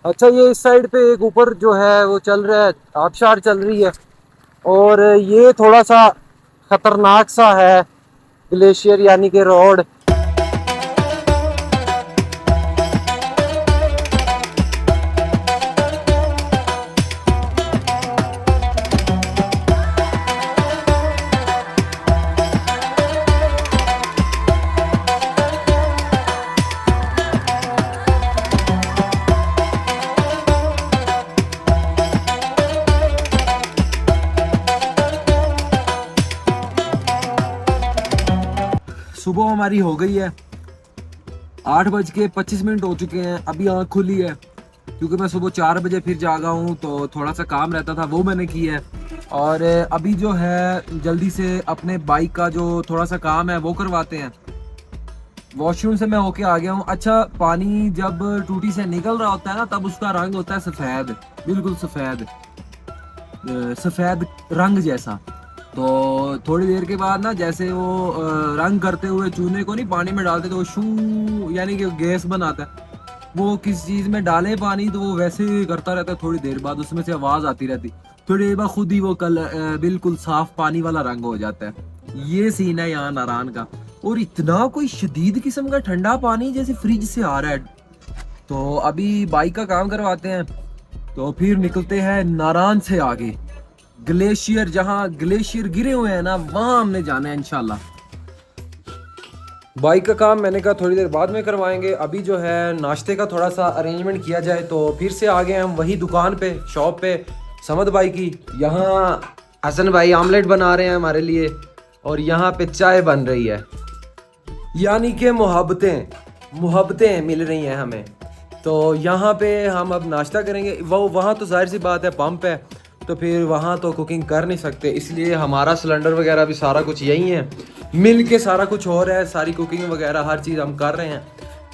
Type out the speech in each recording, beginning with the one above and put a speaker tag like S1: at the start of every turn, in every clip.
S1: अच्छा, ये इस साइड पे एक ऊपर जो है वो चल रहा है, आबशार चल रही है। और ये थोड़ा सा खतरनाक सा है, ग्लेशियर यानी कि रोड। सुबह हमारी हो गई है, 8:25 हो चुके हैं। अभी आँख खुली है क्योंकि मैं सुबह 4 बजे फिर जागा हूँ, तो थोड़ा सा काम रहता था वो मैंने किया है। और अभी जो है जल्दी से अपने बाइक का जो थोड़ा सा काम है वो करवाते हैं। वॉशरूम से मैं होके आ गया हूँ। अच्छा, पानी जब टूटी से निकल रहा होता है ना, तब उसका रंग होता है सफ़ेद, बिल्कुल सफ़ेद, सफ़ेद रंग जैसा। तो थोड़ी देर के बाद ना, जैसे वो रंग करते हुए चूने को नहीं पानी में डालते तो वो शू यानी कि गैस बनाता है। वो किस चीज़ में डाले पानी तो वो वैसे ही करता रहता है, थोड़ी देर बाद उसमें से आवाज़ आती रहती, थोड़ी देर बाद खुद ही वो बिल्कुल साफ पानी वाला रंग हो जाता है। ये सीन है यहाँ नारायण का। और इतना कोई शदीद किस्म का ठंडा पानी जैसे फ्रिज से आ रहा है। तो अभी बाइक का काम करवाते हैं, तो फिर निकलते हैं नारायण से आगे। ग्लेशियर, जहाँ ग्लेशियर गिरे हुए हैं ना, वहां हमने जाना है इंशाल्लाह। बाइक का काम मैंने कहा थोड़ी देर बाद में करवाएंगे। अभी जो है नाश्ते का थोड़ा सा अरेंजमेंट किया जाए, तो फिर से आ गए हम वही दुकान पे, शॉप पे, समद भाई की। यहाँ हसन भाई आमलेट बना रहे हैं हमारे लिए, और यहाँ पे चाय बन रही है, यानी कि मोहब्बतें मोहब्बतें मिल रही हैं हमें। तो यहाँ पे हम अब नाश्ता करेंगे। वो वहाँ तो जाहिर सी बात है पंप है, तो फिर वहाँ तो कुकिंग कर नहीं सकते, इसलिए हमारा सिलेंडर वगैरह भी सारा कुछ यही है, मिल के सारा कुछ हो रहा है, सारी कुकिंग वगैरह हर चीज़ हम कर रहे हैं।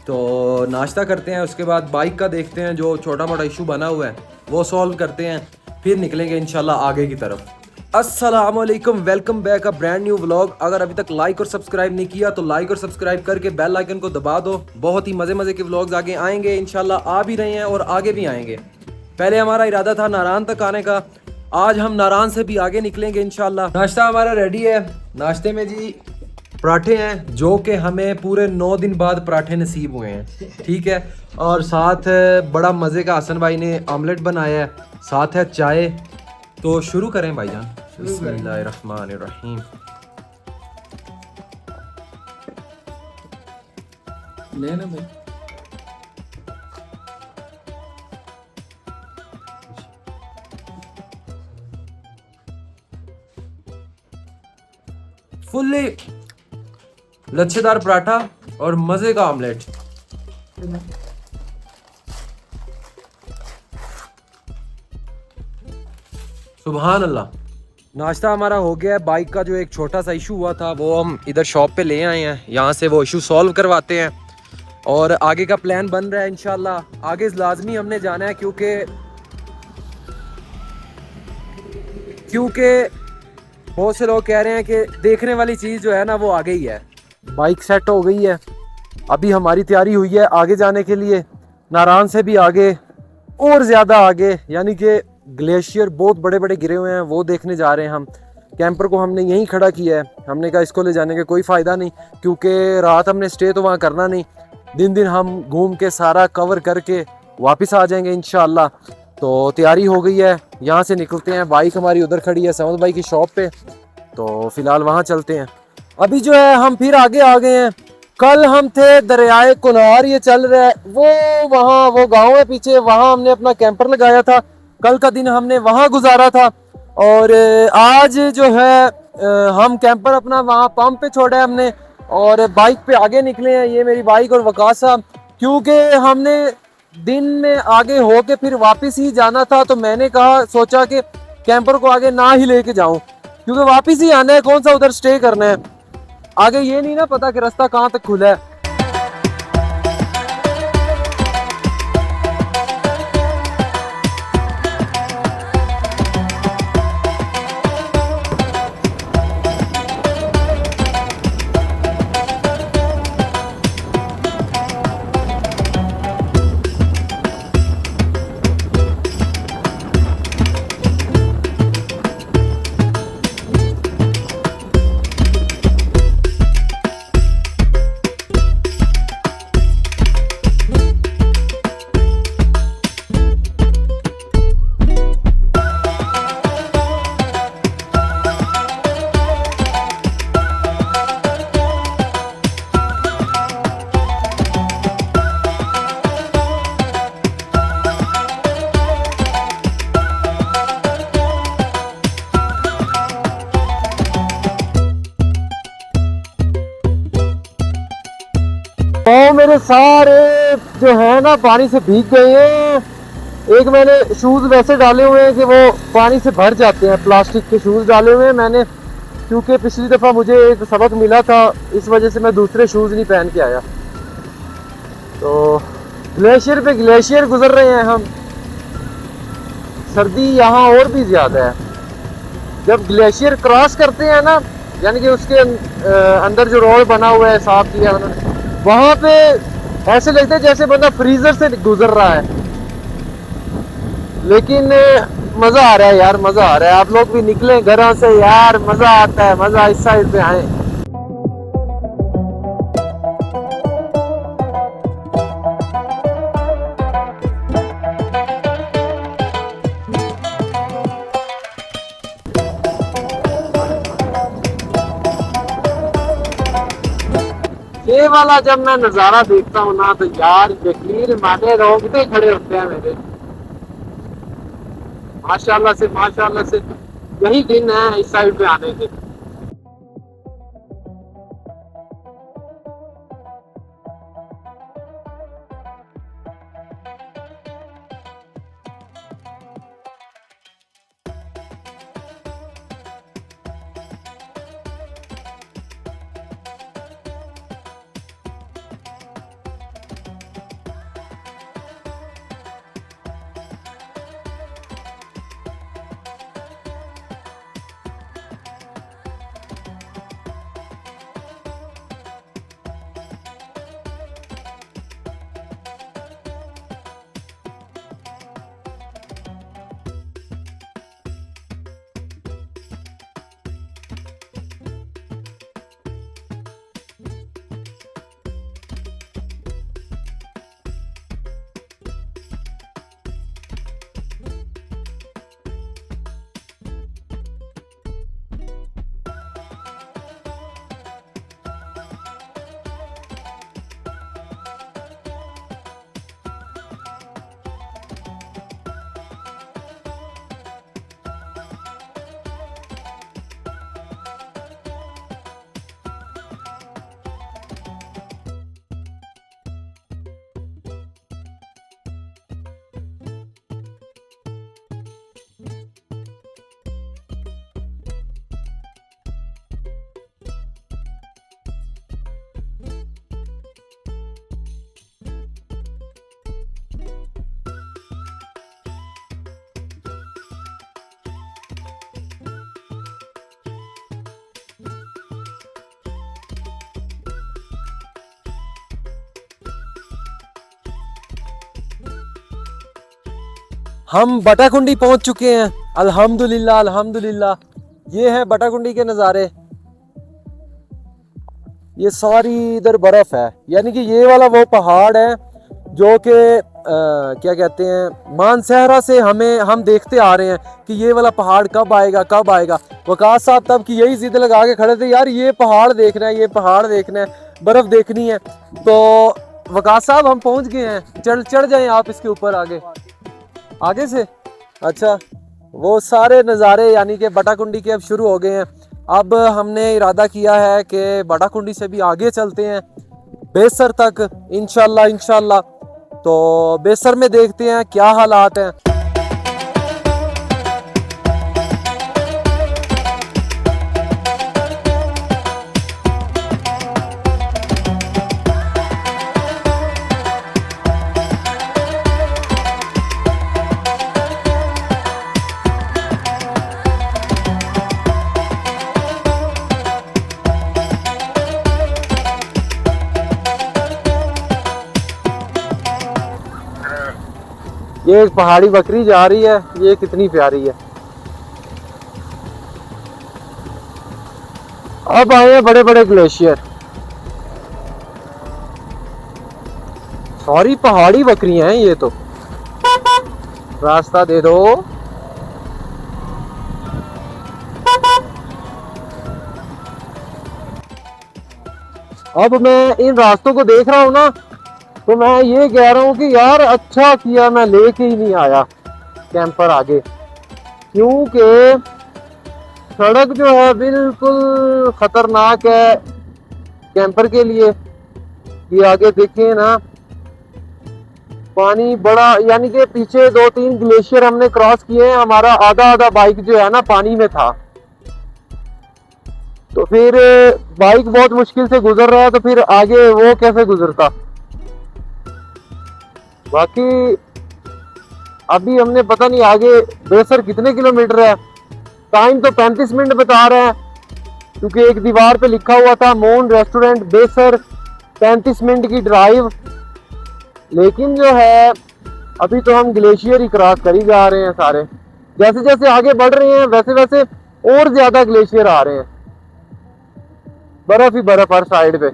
S1: तो नाश्ता करते हैं, उसके बाद बाइक का देखते हैं, जो छोटा मोटा इशू बना हुआ है वो सॉल्व करते हैं, फिर निकलेंगे इंशाल्लाह आगे की तरफ। अस्सलामुअलैकुम, welcome back a brand new vlog. अगर अभी तक लाइक और सब्सक्राइब नहीं किया तो लाइक और सब्सक्राइब करके बेल आइकन को दबा दो। बहुत ही मज़े मज़े के व्लॉग्स आगे आएंगे इंशाल्लाह, आ भी रहे हैं और आगे भी आएंगे। पहले हमारा इरादा था नारायण तक आने का, आज हम नारायण से भी आगे निकलेंगे इंशाल्लाह। नाश्ता हमारा रेडी है। नाश्ते में जी पराठे हैं, जो कि हमें पूरे 9 दिन बाद पराठे नसीब हुए हैं, ठीक है। और साथ बड़ा मज़े का हसन भाई ने आमलेट बनाया है, साथ है चाय। तो शुरू करें भाईजान। बिस्मिल्लाहिर्रहमानिर्रहीम। लेना भाई। फुल्ली लच्छेदार पराठा और मजे का आमलेट। सुभान अल्लाह। नाश्ता हमारा हो गया है। बाइक का जो एक छोटा सा इशू हुआ था वो हम इधर शॉप पे ले आए हैं, यहाँ से वो इशू सॉल्व करवाते हैं और आगे का प्लान बन रहा है इंशाल्लाह। आगे लाजमी हमने जाना है, क्योंकि बहुत से लोग कह रहे हैं कि देखने वाली चीज़ जो है ना वो आगे ही है। बाइक सेट हो गई है, अभी हमारी तैयारी हुई है आगे जाने के लिए, नारायण से भी आगे और ज़्यादा आगे, यानी कि ग्लेशियर बहुत बड़े बड़े गिरे हुए हैं वो देखने जा रहे हैं हम। कैंपर को हमने यहीं खड़ा किया है, हमने कहा इसको ले जाने का कोई फ़ायदा नहीं, क्योंकि रात हमने स्टे तो वहाँ करना नहीं, दिन दिन हम घूम के सारा कवर करके वापस आ जाएंगे इंशाल्लाह। तो तैयारी हो गई है, यहाँ से निकलते हैं। बाइक हमारी उधर खड़ी है समद भाई की शॉप पे, तो फिलहाल वहाँ चलते हैं। अभी जो है हम फिर आगे आ गए हैं। कल हम थे दरियाए कुनार, ये चल रहा है वो, वहाँ वो गांव है पीछे, वहाँ हमने अपना कैंपर लगाया था। कल का दिन हमने वहाँ गुजारा था, और आज जो है हम कैंपर अपना वहाँ पंप पे छोड़ा है हमने, और बाइक पे आगे निकले हैं। ये मेरी बाइक और वकास साहब, क्योंकि हमने दिन में आगे हो के फिर वापस ही जाना था, तो मैंने कहा सोचा कि कैंपर को आगे ना ही लेके जाऊं, क्योंकि वापस ही आना है, कौन सा उधर स्टे करना है, आगे ये नहीं ना पता कि रास्ता कहाँ तक खुला है।
S2: सारे जो है ना पानी से भीग गए हैं। एक मैंने शूज़ वैसे डाले हुए हैं कि वो पानी से भर जाते हैं, प्लास्टिक के शूज़ डाले हुए हैं मैंने, क्योंकि पिछली दफ़ा मुझे एक सबक मिला था, इस वजह से मैं दूसरे शूज़ नहीं पहन के आया। तो ग्लेशियर पे ग्लेशियर गुजर रहे हैं हम। सर्दी यहाँ और भी ज़्यादा है। जब ग्लेशियर क्रॉस करते हैं ना, यानी कि उसके अंदर जो रोड बना हुआ है, साफ किया उन्होंने, वहाँ पे ऐसे लगता है जैसे बंदा फ्रीजर से गुजर रहा है। लेकिन मज़ा आ रहा है यार, मज़ा आ रहा है। आप लोग भी निकले घरों से यार, मज़ा आता है, मज़ा इस साइड पे आए। ये वाला जब मैं नज़ारा देखता हूँ ना, तो यार यकीन माने रोंगटे खड़े होते हैं मेरे। माशाल्लाह से यही दिन है इस साइड पे आने के।
S1: हम बटाकुंडी पहुंच चुके हैं, अल्हम्दुलिल्लाह अल्हम्दुलिल्लाह। ये है बटाकुंडी के नज़ारे। ये सारी इधर बर्फ़ है, यानी कि ये वाला वो पहाड़ है जो कि क्या कहते हैं, मानसहरा से हम देखते आ रहे हैं कि ये वाला पहाड़ कब आएगा कब आएगा। वकास साहब तब की यही जिद लगा के खड़े थे, यार ये पहाड़ देखना है, ये पहाड़ देखना है, बर्फ़ देखनी है। तो वकास साहब हम पहुंच गए हैं, चढ़ जाएं आप इसके ऊपर आगे से। अच्छा, वो सारे नज़ारे यानी कि बटाकुंडी के अब शुरू हो गए हैं। अब हमने इरादा किया है कि बटाकुंडी से भी आगे चलते हैं बेसर तक, इंशाल्लाह। तो बेसर में देखते हैं क्या हालात हैं।
S2: ये एक पहाड़ी बकरी जा रही है, ये कितनी प्यारी है। अब आए हैं बड़े बड़े ग्लेशियर। सारी पहाड़ी बकरियां हैं ये तो। रास्ता दे दो। अब मैं इन रास्तों को देख रहा हूँ ना, तो मैं ये कह रहा हूँ कि यार अच्छा किया मैं लेके ही नहीं आया कैंपर आगे, क्योंकि सड़क जो है बिल्कुल खतरनाक है कैंपर के लिए। ये आगे देखें ना, पानी बड़ा, यानी कि पीछे 2-3 ग्लेशियर हमने क्रॉस किए हैं। हमारा आधा आधा बाइक जो है ना पानी में था, तो फिर बाइक बहुत मुश्किल से गुजर रहा है, तो फिर आगे वो कैसे गुजरता। बाकी अभी हमने पता नहीं आगे बेसर कितने किलोमीटर है। टाइम तो 35 मिनट बता रहा है, क्योंकि एक दीवार पे लिखा हुआ था मून रेस्टोरेंट बेसर 35 मिनट की ड्राइव। लेकिन जो है अभी तो हम ग्लेशियर ही क्रॉस कर ही जा रहे हैं सारे। जैसे जैसे आगे बढ़ रहे हैं वैसे वैसे और ज्यादा ग्लेशियर आ रहे हैं, बर्फ ही बर्फ हर साइड पे।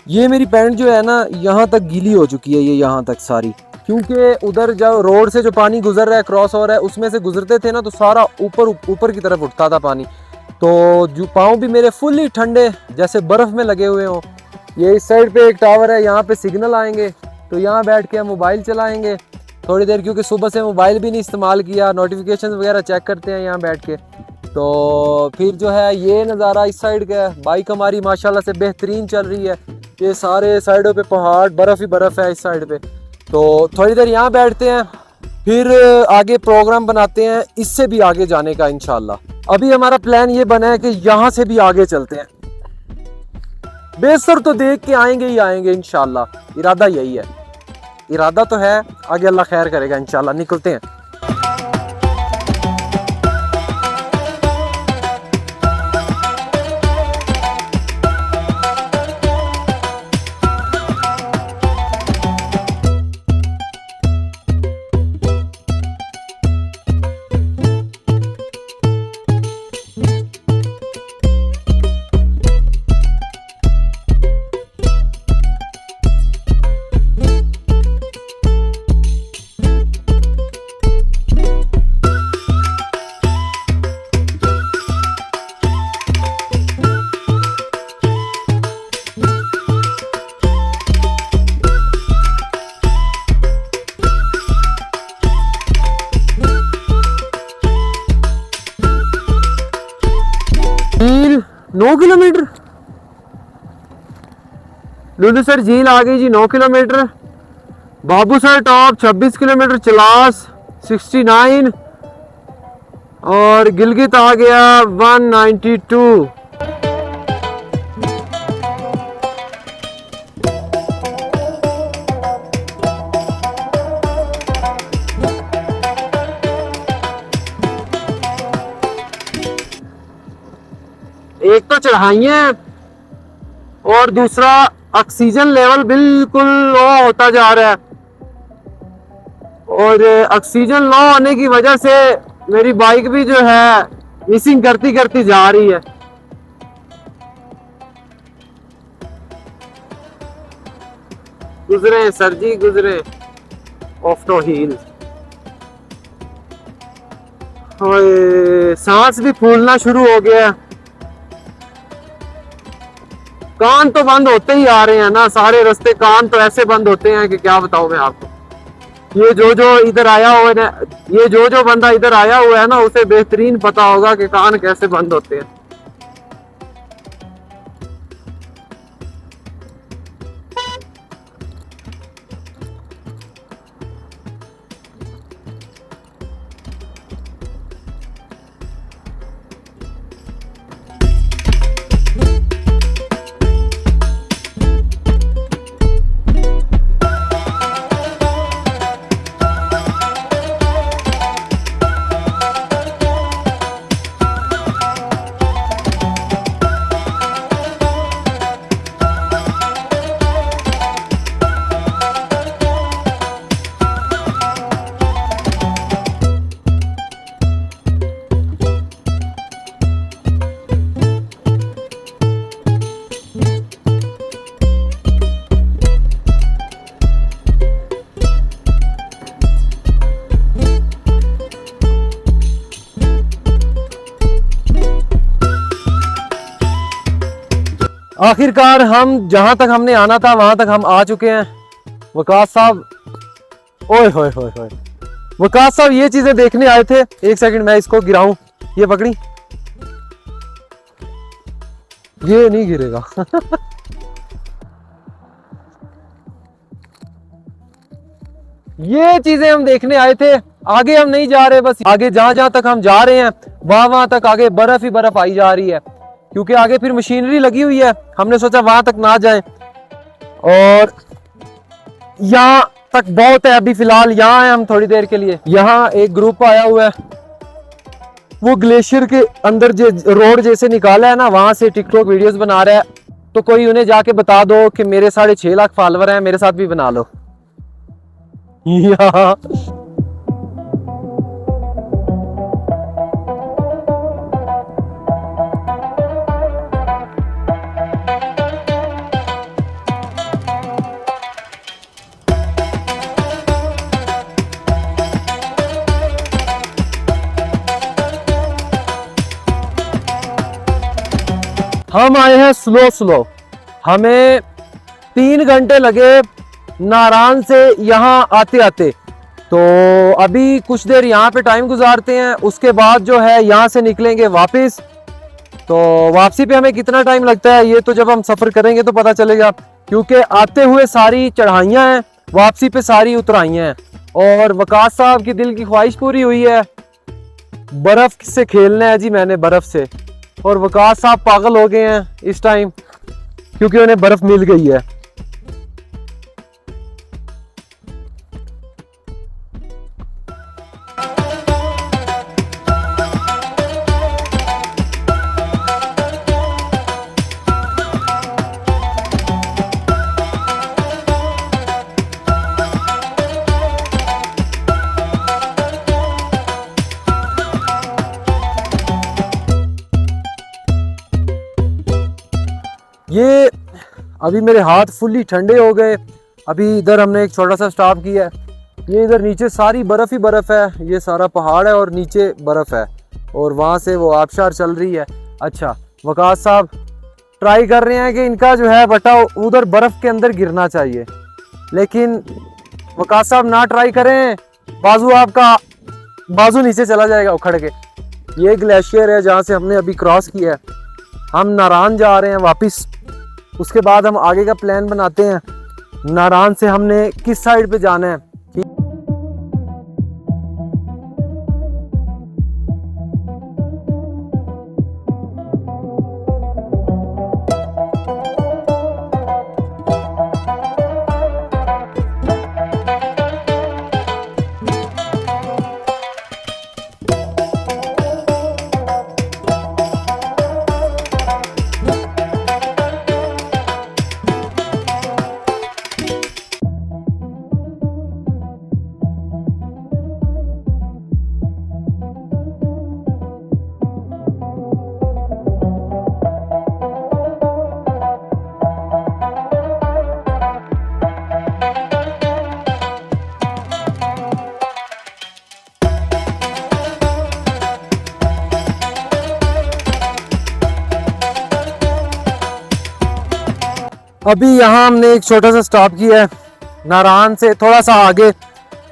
S1: ये मेरी पैंट जो है ना यहाँ तक गीली हो चुकी है, ये यहाँ तक सारी, क्योंकि उधर जब रोड से जो पानी गुजर रहा है, क्रॉस हो रहा है, उसमें से गुजरते थे ना तो सारा ऊपर ऊपर की तरफ उठता था पानी। तो जो पाँव भी मेरे फुल्ली ठंडे जैसे बर्फ़ में लगे हुए हों। ये इस साइड पे एक टावर है, यहाँ पे सिग्नल आएंगे तो यहाँ बैठ के हम मोबाइल चलाएंगे थोड़ी देर, क्योंकि सुबह से मोबाइल भी नहीं इस्तेमाल किया, नोटिफिकेशन वगैरह चेक करते हैं यहाँ बैठ के। तो फिर जो है ये नज़ारा इस साइड का है। बाइक हमारी माशाल्लाह से बेहतरीन चल रही है। ये सारे साइडों पे पहाड़, बर्फ़ ही बर्फ़ है इस साइड पे। तो थोड़ी देर यहाँ बैठते हैं, फिर आगे प्रोग्राम बनाते हैं इससे भी आगे जाने का इंशाल्लाह। अभी हमारा प्लान ये बना है कि यहाँ से भी आगे चलते हैं। बेसर तो देख के आएंगे ही आएंगे इंशाल्लाह, इरादा यही है। इरादा तो है, आगे अल्लाह खैर करेगा इंशाल्लाह। निकलते हैं। झील 9 किलोमीटर, लुलूसर झील आ गई जी 9 kilometre. Babusar top 26 kilometre, Chilas 69 और गिलगित आ गया 192। एक तो चढ़ाइयाँ और दूसरा ऑक्सीजन लेवल बिल्कुल लो होता जा रहा है, और ऑक्सीजन लो होने की वजह से मेरी बाइक भी जो है मिसिंग करती करती जा रही है। गुजरे सर जी गुजरे ऑफ टो हील। सांस भी फूलना शुरू हो गया। कान तो बंद होते ही आ रहे हैं ना, सारे रास्ते कान तो ऐसे बंद होते हैं कि क्या बताऊं मैं आपको। ये जो इधर आया हुआ है, ये जो बंदा इधर आया हुआ है ना, उसे बेहतरीन पता होगा कि कान कैसे बंद होते हैं।
S2: आखिरकार हम जहां तक हमने आना था वहां तक हम आ चुके हैं। वकास साहब, ओए होए होए होए, वकास साहब ये चीजें देखने आए थे। एक सेकंड मैं इसको गिराऊं, ये पकड़ी, ये नहीं गिरेगा। ये चीजें हम देखने आए थे, आगे हम नहीं जा रहे। बस आगे जहां जहां तक हम जा रहे हैं वहां वहां तक आगे बर्फ ही बर्फ आई जा रही है, क्योंकि आगे फिर मशीनरी लगी हुई है। हमने सोचा वहां तक ना जाएं, और यहाँ तक बहुत है अभी फिलहाल। यहाँ है हम थोड़ी देर के लिए। यहाँ एक ग्रुप आया हुआ है, वो ग्लेशियर के अंदर जो रोड जैसे निकाला है ना, वहां से टिकटॉक वीडियोस बना रहा है। तो कोई उन्हें जाके बता दो कि मेरे 6.5 लाख फॉलोवर हैं, मेरे साथ भी बना लो। यहाँ हम आए हैं स्लो स्लो। हमें 3 घंटे लगे नारायण से यहाँ आते आते। तो अभी कुछ देर यहाँ पे टाइम गुजारते हैं, उसके बाद जो है यहाँ से निकलेंगे वापस। तो वापसी पे हमें कितना टाइम लगता है ये तो जब हम सफ़र करेंगे तो पता चलेगा, क्योंकि आते हुए सारी चढ़ाइयाँ हैं, वापसी पे सारी उतराइयाँ हैं। और वकास साहब की दिल की ख्वाहिश पूरी हुई है, बर्फ़ से खेलना है जी मैंने, बर्फ़ से। और वकास साहब पागल हो गए हैं इस टाइम, क्योंकि उन्हें बर्फ़ मिल गई है। ये अभी मेरे हाथ फुल्ली ठंडे हो गए। अभी इधर हमने एक छोटा सा स्टॉप किया है। ये इधर नीचे सारी बर्फ़ ही बर्फ़ है, ये सारा पहाड़ है और नीचे बर्फ़ है, और वहाँ से वो आबशार चल रही है। अच्छा, वकास साहब ट्राई कर रहे हैं कि इनका जो है बटा उधर बर्फ़ के अंदर गिरना चाहिए, लेकिन वकास साहब ना ट्राई करें, आपका बाजू नीचे चला जाएगा उखड़ के। ये ग्लेशियर है जहाँ से हमने अभी क्रॉस किया है। हम नारायण जा रहे हैं वापस, उसके बाद हम आगे का प्लान बनाते हैं। नारायण से हमने किस साइड पे जाना है। अभी यहाँ हमने एक छोटा सा स्टॉप किया है नारायण से थोड़ा सा आगे,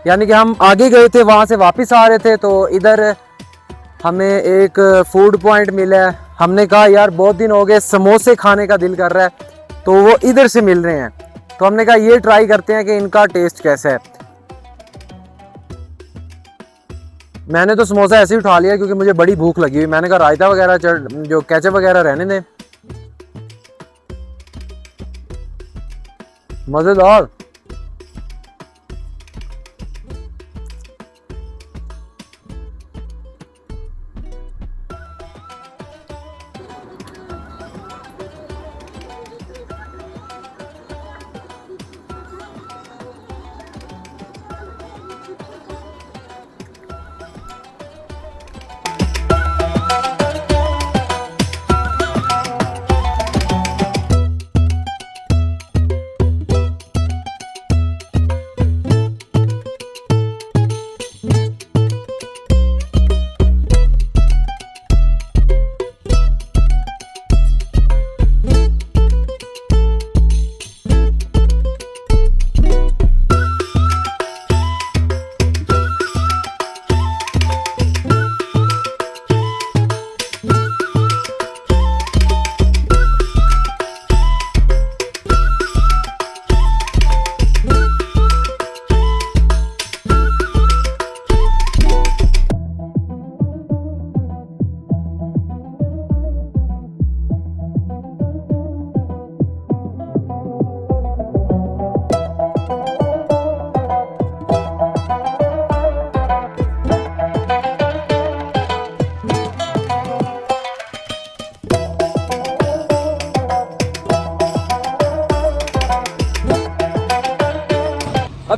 S2: यानी कि हम आगे गए थे, वहाँ से वापस आ रहे थे। तो इधर हमें एक फूड पॉइंट मिला है। हमने कहा यार बहुत दिन हो गए, समोसे खाने का दिल कर रहा है, तो वो इधर से मिल रहे हैं। तो हमने कहा ये ट्राई करते हैं कि इनका टेस्ट कैसा है। मैंने तो समोसा ऐसे ही उठा लिया क्योंकि मुझे बड़ी भूख लगी हुई। मैंने कहा रायता वगैरह जो केचप वगैरह रहने दें। मज़ेदार।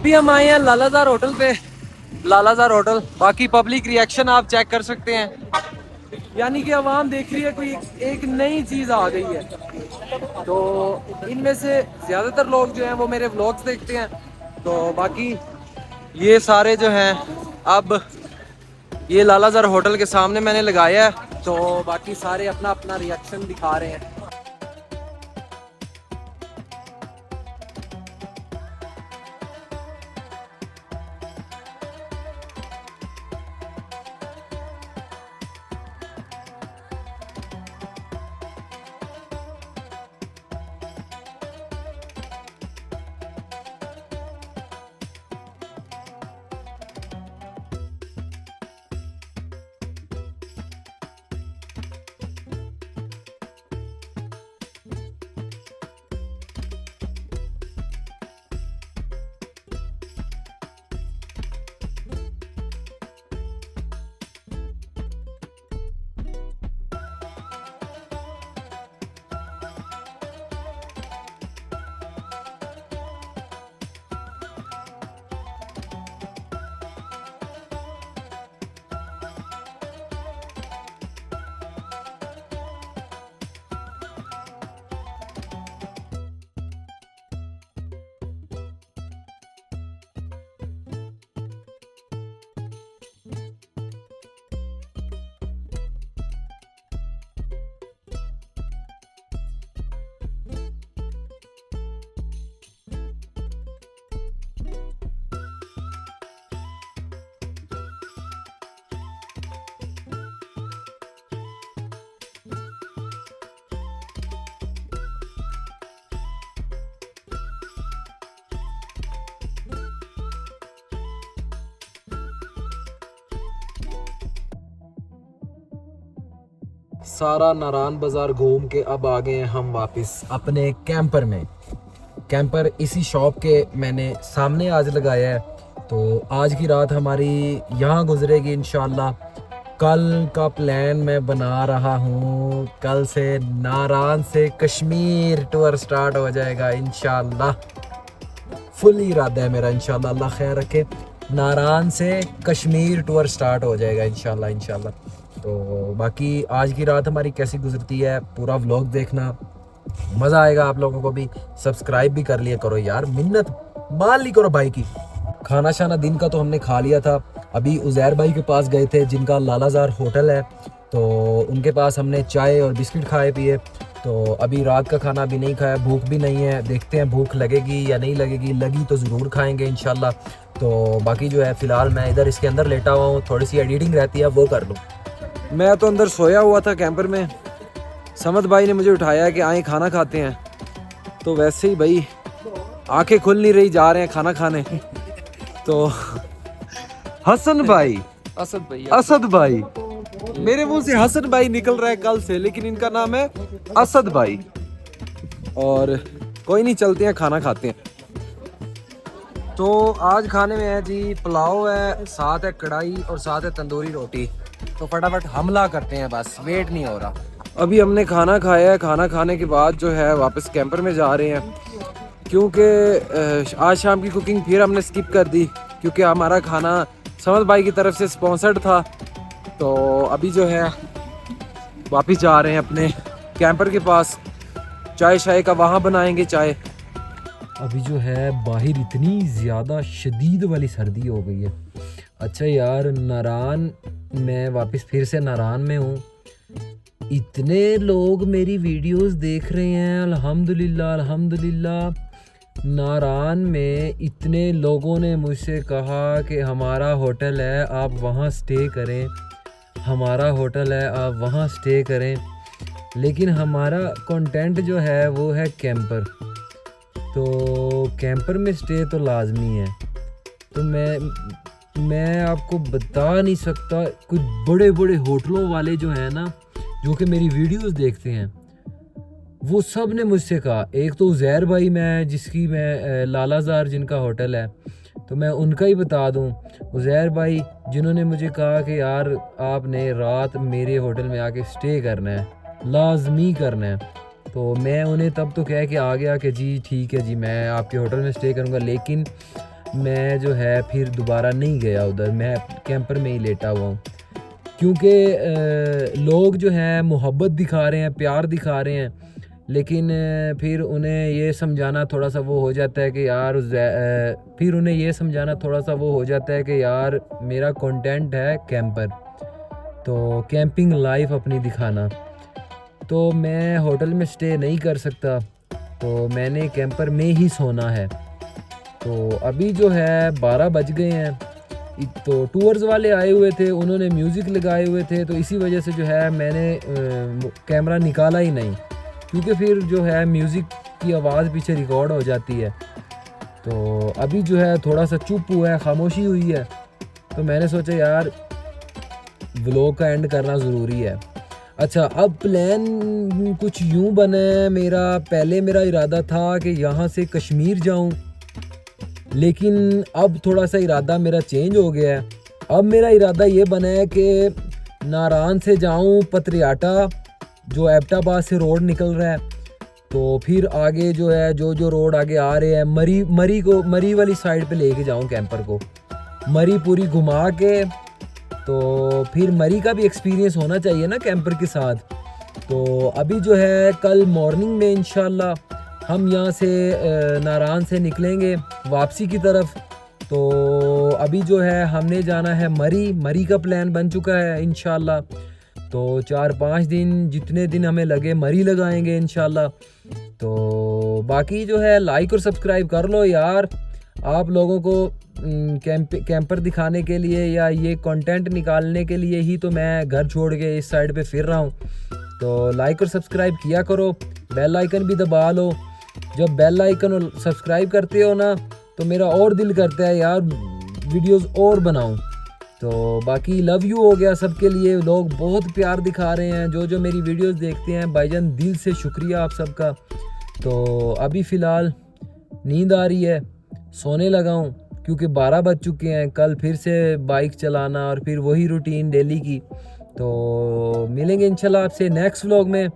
S1: अभी हम आए हैं लालाजार होटल पे, लालाजार होटल। बाकी पब्लिक रिएक्शन आप चेक कर सकते हैं, यानी कि आवाम देख रही है कोई एक नई चीज़ आ गई है। तो इनमें से ज़्यादातर लोग जो हैं वो मेरे व्लॉग्स देखते हैं। तो बाकी ये सारे जो हैं, अब ये लालाजार होटल के सामने मैंने लगाया है, तो बाकी सारे अपना अपना रिएक्शन दिखा रहे हैं। सारा नारायण बाजार घूम के अब आ गए हैं हम वापस अपने कैंपर में। कैंपर इसी शॉप के मैंने सामने आज लगाया है, तो आज की रात हमारी यहाँ गुजरेगी इंशाल्लाह। कल का प्लान मैं बना रहा हूँ, कल से नारायण से कश्मीर टूर स्टार्ट हो जाएगा इंशाल्लाह। फुल इरादा है मेरा इंशाल्लाह, अल्लाह खैर रखे। नारायण से कश्मीर टूर स्टार्ट हो जाएगा इंशाल्लाह इंशाल्लाह। तो बाकी आज की रात हमारी कैसी गुजरती है पूरा व्लॉग देखना, मज़ा आएगा आप लोगों को भी। सब्सक्राइब भी कर लिया करो यार, मिन्नत मान ली करो भाई की। खाना शाना दिन का तो हमने खा लिया था, अभी उज़ैर भाई के पास गए थे जिनका लालाजार होटल है, तो उनके पास हमने चाय और बिस्किट खाए पिए। तो अभी रात का खाना भी नहीं खाया, भूख भी नहीं है, देखते हैं भूख लगेगी या नहीं लगेगी, लगी तो ज़रूर खाएंगे इंशाल्लाह। तो बाकी जो है फ़िलहाल मैं इधर इसके अंदर लेटा हुआ हूँ, थोड़ी सी एडिटिंग रहती है वो कर लूँ। मैं तो अंदर सोया हुआ था कैंपर में, समद भाई ने मुझे उठाया कि आए खाना खाते हैं, तो वैसे ही भाई आंखें खुल नहीं रही, जा रहे हैं खाना खाने। तो हसन भाई, असद भाई, मेरे मुंह से हसन भाई निकल रहा है कल से, लेकिन इनका नाम है असद भाई। और कोई नहीं, चलते हैं खाना खाते हैं। तो आज खाने में है जी पुलाव है, साथ है कढ़ाई और साथ है तंदूरी रोटी। तो फटाफट हमला करते हैं, बस वेट नहीं हो रहा। अभी हमने खाना खाया है, खाना खाने के बाद जो है वापस कैंपर में जा रहे हैं, क्योंकि आज शाम की कुकिंग फिर हमने स्किप कर दी, क्योंकि हमारा खाना समद भाई की तरफ से स्पॉन्सर्ड था। तो अभी जो है वापस जा रहे हैं अपने कैंपर के पास, चाय शाय का वहाँ बनाएंगे चाय। अभी जो है बाहर इतनी ज़्यादा शदीद वाली सर्दी हो गई है। अच्छा यार, नारायण, मैं वापस फिर से नारायण में हूँ, इतने लोग मेरी वीडियोस देख रहे हैं, अल्हम्दुलिल्लाह अल्हम्दुलिल्लाह। नारायण में इतने लोगों ने मुझसे कहा कि हमारा होटल है आप वहाँ स्टे करें, हमारा होटल है आप वहाँ स्टे करें, लेकिन हमारा कंटेंट जो है वो है कैंपर, तो कैंपर में स्टे तो लाजमी है। तो मैं आपको बता नहीं सकता, कुछ बड़े बड़े होटलों वाले जो हैं ना, जो कि मेरी वीडियोस देखते हैं, वो सब ने मुझसे कहा। एक तो उज़ैर भाई, मैं जिसकी मैं लालाजार जिनका होटल है, तो मैं उनका ही बता दूं, उज़ैर भाई जिन्होंने मुझे कहा कि यार आपने रात मेरे होटल में आके स्टे करना है, लाजमी करना है। तो मैं उन्हें तब तो कह के आ गया कि जी ठीक है जी, मैं आपके होटल में स्टे करूंगा, लेकिन मैं जो है फिर दोबारा नहीं गया उधर, मैं कैंपर में ही लेटा हुआ हूँ। क्योंकि लोग जो हैं मोहब्बत दिखा रहे हैं, प्यार दिखा रहे हैं, लेकिन फिर उन्हें ये समझाना थोड़ा सा वो हो जाता है कि यार फिर उन्हें ये समझाना थोड़ा सा वो हो जाता है कि यार मेरा कंटेंट है कैंपर, तो कैंपिंग लाइफ अपनी दिखाना, तो मैं होटल में स्टे नहीं कर सकता, तो मैंने कैंपर में ही सोना है। तो अभी जो है 12 बज गए हैं, तो टूर्स वाले आए हुए थे, उन्होंने म्यूज़िक लगाए हुए थे, तो इसी वजह से जो है मैंने कैमरा निकाला ही नहीं, क्योंकि फिर जो है म्यूज़िक की आवाज़ पीछे रिकॉर्ड हो जाती है। तो अभी जो है थोड़ा सा चुप हुआ है, खामोशी हुई है, तो मैंने सोचा यार व्लॉग का एंड करना ज़रूरी है। अच्छा, अब प्लान कुछ यूँ बना है मेरा, पहले मेरा इरादा था कि यहाँ से कश्मीर जाऊँ, लेकिन अब थोड़ा सा इरादा मेरा चेंज हो गया है। अब मेरा इरादा ये बना है कि नारान से जाऊँ पत्रियाटा, जो एबटाबाद से रोड निकल रहा है, तो फिर आगे जो है जो रोड आगे आ रहे हैं, मरी वाली साइड पे लेके जाऊँ कैंपर को, मरी पूरी घुमा के, तो फिर मरी का भी एक्सपीरियंस होना चाहिए ना कैंपर के साथ। तो अभी जो है कल मॉर्निंग में इंशाल्लाह हम यहाँ से नारान से निकलेंगे वापसी की तरफ। तो अभी जो है हमने जाना है मरी का प्लान बन चुका है इंशाल्लाह। तो 4-5 दिन, जितने दिन हमें लगे मरी लगाएंगे इंशाल्लाह। तो बाकी जो है लाइक और सब्सक्राइब कर लो यार, आप लोगों को कैंपर दिखाने के लिए या ये कंटेंट निकालने के लिए ही तो मैं घर छोड़ के इस साइड पे फिर रहा हूँ। तो लाइक और सब्सक्राइब किया करो, बेल आइकन भी दबा लो। जब बेल आइकन और सब्सक्राइब करते हो ना, तो मेरा और दिल करता है यार वीडियोस और बनाऊं। तो बाकी लव यू हो गया सबके लिए, लोग बहुत प्यार दिखा रहे हैं जो मेरी वीडियोस देखते हैं, भाईजान दिल से शुक्रिया आप सबका। तो अभी फ़िलहाल नींद आ रही है, सोने लगा हूँ, क्योंकि 12 बज चुके हैं, कल फिर से बाइक चलाना और फिर वही रूटीन डेली की। तो मिलेंगे इंशाल्लाह आपसे नेक्स्ट व्लॉग में।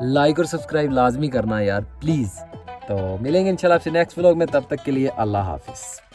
S1: लाइक और सब्सक्राइब लाजमी करना यार प्लीज़। तो मिलेंगे इंशाल्लाह आपसे नेक्स्ट व्लॉग में, तब तक के लिए अल्लाह हाफिज़।